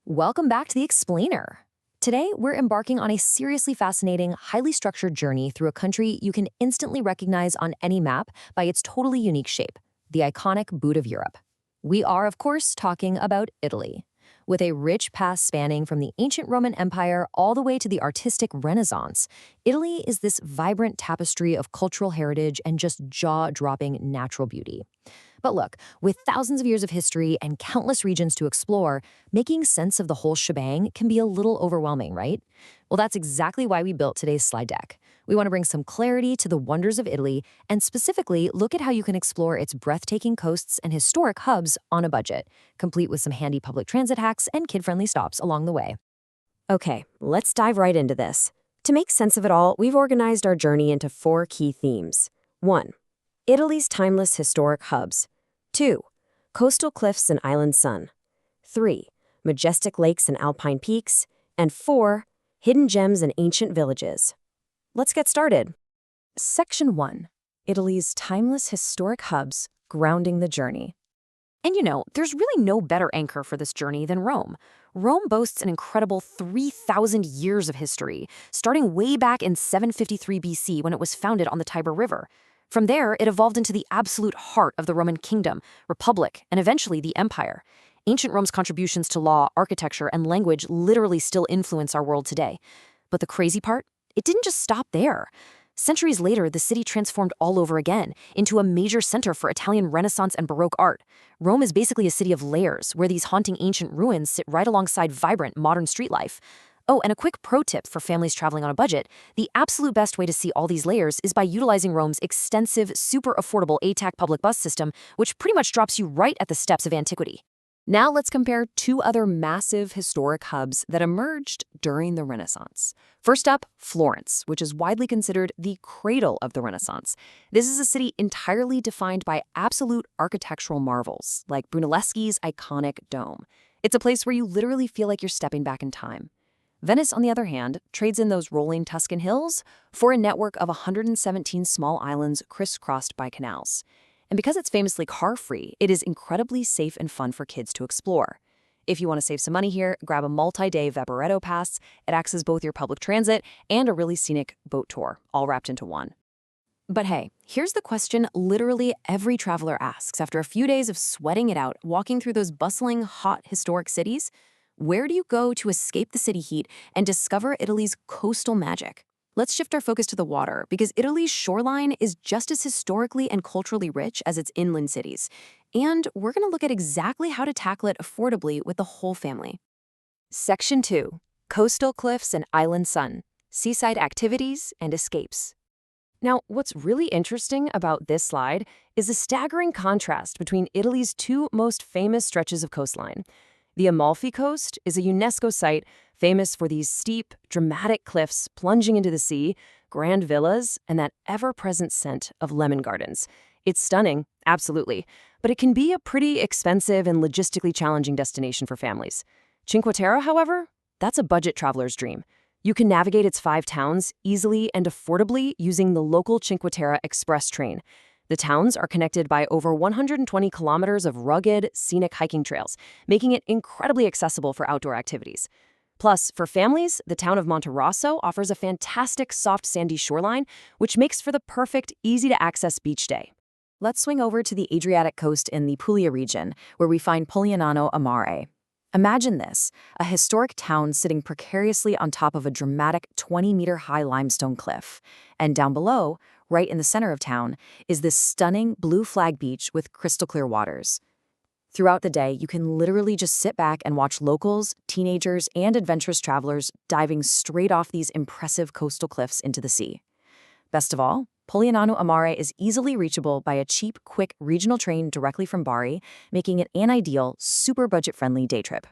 Welcome back to The Explainer. Today, we're embarking on a seriously fascinating, highly structured journey through a country you can instantly recognize on any map by its totally unique shape, the iconic Boot of Europe. We are, of course, talking about Italy. With a rich past spanning from the ancient Roman Empire all the way to the artistic Renaissance, Italy is this vibrant tapestry of cultural heritage and just jaw-dropping natural beauty. But look, with thousands of years of history and countless regions to explore, making sense of the whole shebang can be a little overwhelming, right? Well, that's exactly why we built today's slide deck. We want to bring some clarity to the wonders of Italy and specifically look at how you can explore its breathtaking coasts and historic hubs on a budget, complete with some handy public transit hacks and kid-friendly stops along the way. Okay, let's dive right into this. To make sense of it all, we've organized our journey into 4 key themes. 1. Italy's timeless historic hubs. 2. Coastal cliffs and island sun. 3. Majestic lakes and alpine peaks. And 4. Hidden gems and ancient villages. Let's get started. Section 1. Italy's timeless historic hubs, grounding the journey. And there's really no better anchor for this journey than Rome. Rome boasts an incredible 3,000 years of history, starting way back in 753 BC when it was founded on the Tiber River. From there, it evolved into the absolute heart of the Roman kingdom, republic, and eventually the empire. Ancient Rome's contributions to law, architecture, and language literally still influence our world today. But the crazy part? It didn't just stop there. Centuries later, the city transformed all over again into a major center for Italian Renaissance and Baroque art. Rome is basically a city of layers, where these haunting ancient ruins sit right alongside vibrant modern street life. Oh, and a quick pro tip for families traveling on a budget: the absolute best way to see all these layers is by utilizing Rome's extensive, super affordable ATAC public bus system, which pretty much drops you right at the steps of antiquity. Now let's compare 2 other massive historic hubs that emerged during the Renaissance. First up, Florence, which is widely considered the cradle of the Renaissance. This is a city entirely defined by absolute architectural marvels, like Brunelleschi's iconic dome. It's a place where you literally feel like you're stepping back in time. Venice, on the other hand, trades in those rolling Tuscan hills for a network of 117 small islands crisscrossed by canals. And because it's famously car-free, it is incredibly safe and fun for kids to explore. If you want to save some money here, grab a multi-day Vaporetto pass. It acts as both your public transit and a really scenic boat tour, all wrapped into one. But hey, here's the question literally every traveler asks after a few days of sweating it out, walking through those bustling, hot, historic cities. Where do you go to escape the city heat and discover Italy's coastal magic? Let's shift our focus to the water, because Italy's shoreline is just as historically and culturally rich as its inland cities. And we're going to look at exactly how to tackle it affordably with the whole family. Section 2. Coastal cliffs and island sun. Seaside activities and escapes. Now, what's really interesting about this slide is the staggering contrast between Italy's 2 most famous stretches of coastline. The Amalfi Coast is a UNESCO site famous for these steep, dramatic cliffs plunging into the sea, grand villas, and that ever-present scent of lemon gardens. It's stunning, absolutely, but it can be a pretty expensive and logistically challenging destination for families. Cinque Terre, however, that's a budget traveler's dream. You can navigate its 5 towns easily and affordably using the local Cinque Terre express train. The towns are connected by over 120 kilometers of rugged, scenic hiking trails, making it incredibly accessible for outdoor activities. Plus, for families, the town of Monterosso offers a fantastic soft sandy shoreline, which makes for the perfect, easy-to-access beach day. Let's swing over to the Adriatic coast in the Puglia region, where we find Polignano a Mare. Imagine this, a historic town sitting precariously on top of a dramatic 20-meter-high limestone cliff. And down below, right in the center of town, is this stunning blue flag beach with crystal-clear waters. Throughout the day, you can literally just sit back and watch locals, teenagers, and adventurous travelers diving straight off these impressive coastal cliffs into the sea. Best of all, Polignano a Mare is easily reachable by a cheap, quick regional train directly from Bari, making it an ideal, super budget-friendly day trip.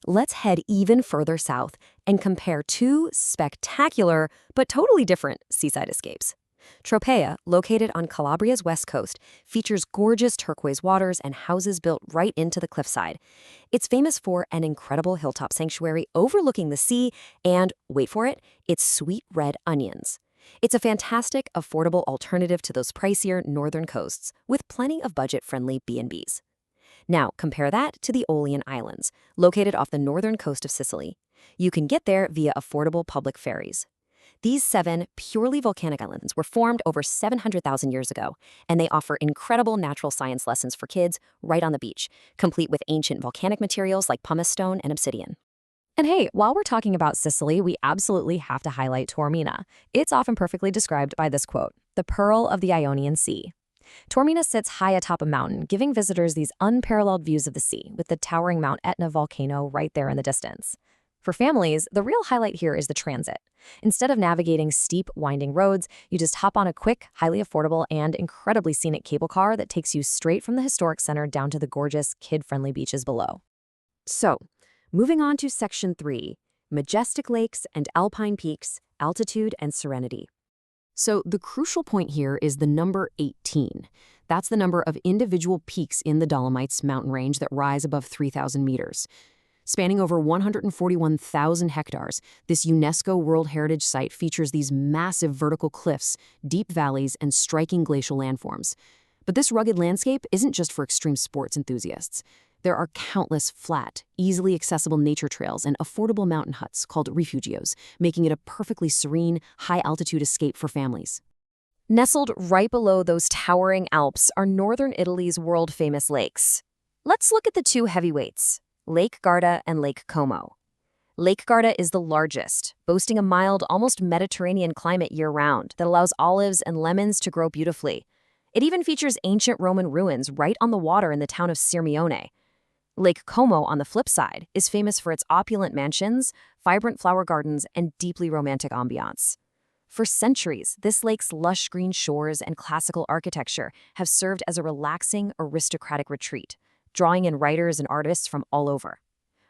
Let's head even further south and compare 2 spectacular but totally different seaside escapes. Tropea, located on Calabria's west coast, features gorgeous turquoise waters and houses built right into the cliffside. It's famous for an incredible hilltop sanctuary overlooking the sea and, wait for it, its sweet red onions. It's a fantastic, affordable alternative to those pricier northern coasts, with plenty of budget-friendly B&Bs. Now, compare that to the Aeolian Islands, located off the northern coast of Sicily. You can get there via affordable public ferries. These 7 purely volcanic islands were formed over 700,000 years ago, and they offer incredible natural science lessons for kids right on the beach, complete with ancient volcanic materials like pumice stone and obsidian. And hey, while we're talking about Sicily, we absolutely have to highlight Taormina. It's often perfectly described by this quote, "the pearl of the Ionian Sea." Taormina sits high atop a mountain, giving visitors these unparalleled views of the sea, with the towering Mount Etna volcano right there in the distance. For families, the real highlight here is the transit. Instead of navigating steep, winding roads, you just hop on a quick, highly affordable, and incredibly scenic cable car that takes you straight from the historic center down to the gorgeous, kid-friendly beaches below. So, moving on to Section 3, majestic lakes and alpine peaks, altitude and serenity. So the crucial point here is the number 18. That's the number of individual peaks in the Dolomites mountain range that rise above 3,000 meters. Spanning over 141,000 hectares, this UNESCO World Heritage Site features these massive vertical cliffs, deep valleys, and striking glacial landforms. But this rugged landscape isn't just for extreme sports enthusiasts. There are countless flat, easily accessible nature trails and affordable mountain huts called refugios, making it a perfectly serene, high-altitude escape for families. Nestled right below those towering Alps are northern Italy's world-famous lakes. Let's look at the 2 heavyweights, Lake Garda and Lake Como. Lake Garda is the largest, boasting a mild, almost Mediterranean climate year-round that allows olives and lemons to grow beautifully. It even features ancient Roman ruins right on the water in the town of Sirmione. Lake Como, on the flip side, is famous for its opulent mansions, vibrant flower gardens, and deeply romantic ambiance. For centuries, this lake's lush green shores and classical architecture have served as a relaxing, aristocratic retreat, drawing in writers and artists from all over.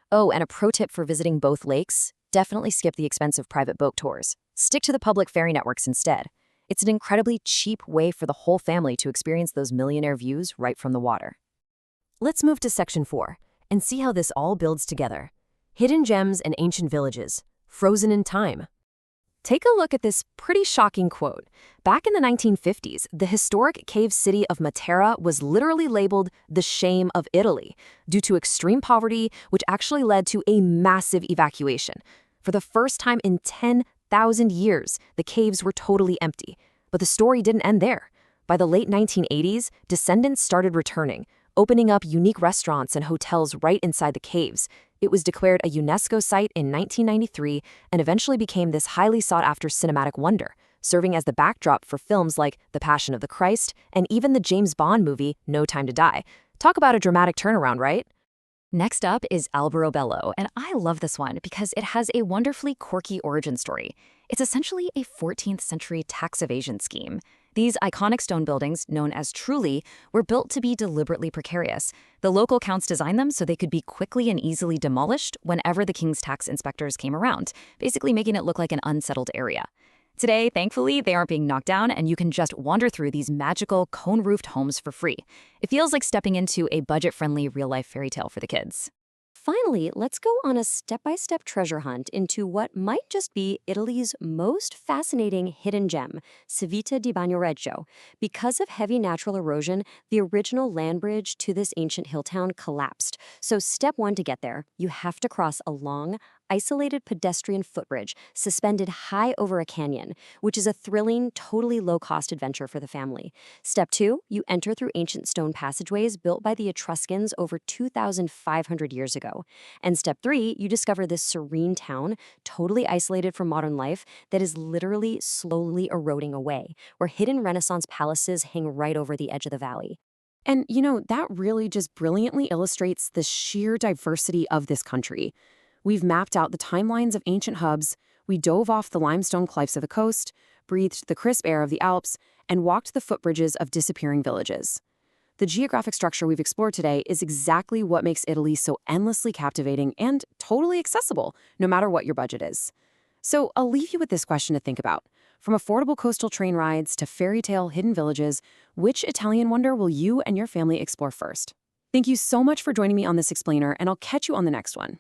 Oh, and a pro tip for visiting both lakes, definitely skip the expensive private boat tours. Stick to the public ferry networks instead. It's an incredibly cheap way for the whole family to experience those millionaire views right from the water. Let's move to Section 4 and see how this all builds together. Hidden gems and ancient villages, frozen in time. Take a look at this pretty shocking quote. Back in the 1950s, the historic cave city of Matera was literally labeled the shame of Italy due to extreme poverty, which actually led to a massive evacuation. For the first time in 10,000 years, the caves were totally empty. But the story didn't end there. By the late 1980s, descendants started returning, opening up unique restaurants and hotels right inside the caves. It was declared a UNESCO site in 1993 and eventually became this highly sought-after cinematic wonder, serving as the backdrop for films like The Passion of the Christ and even the James Bond movie No Time to Die. Talk about a dramatic turnaround, right? Next up is Alberobello, and I love this one because it has a wonderfully quirky origin story. It's essentially a 14th century tax evasion scheme. These iconic stone buildings, known as trulli, were built to be deliberately precarious. The local counts designed them so they could be quickly and easily demolished whenever the king's tax inspectors came around, basically making it look like an unsettled area. Today, thankfully, they aren't being knocked down and you can just wander through these magical cone-roofed homes for free. It feels like stepping into a budget-friendly real-life fairy tale for the kids. Finally, let's go on a step-by-step treasure hunt into what might just be Italy's most fascinating hidden gem, Civita di Bagnoregio. Because of heavy natural erosion, the original land bridge to this ancient hill town collapsed. So step 1 to get there, you have to cross a long, isolated pedestrian footbridge suspended high over a canyon, which is a thrilling, totally low-cost adventure for the family. Step 2, you enter through ancient stone passageways built by the Etruscans over 2,500 years ago. And step 3, you discover this serene town, totally isolated from modern life, that is literally slowly eroding away, where hidden Renaissance palaces hang right over the edge of the valley. And, that really just brilliantly illustrates the sheer diversity of this country. We've mapped out the timelines of ancient hubs, we dove off the limestone cliffs of the coast, breathed the crisp air of the Alps, and walked the footbridges of disappearing villages. The geographic structure we've explored today is exactly what makes Italy so endlessly captivating and totally accessible, no matter what your budget is. So I'll leave you with this question to think about. From affordable coastal train rides to fairy tale hidden villages, which Italian wonder will you and your family explore first? Thank you so much for joining me on this explainer, and I'll catch you on the next one.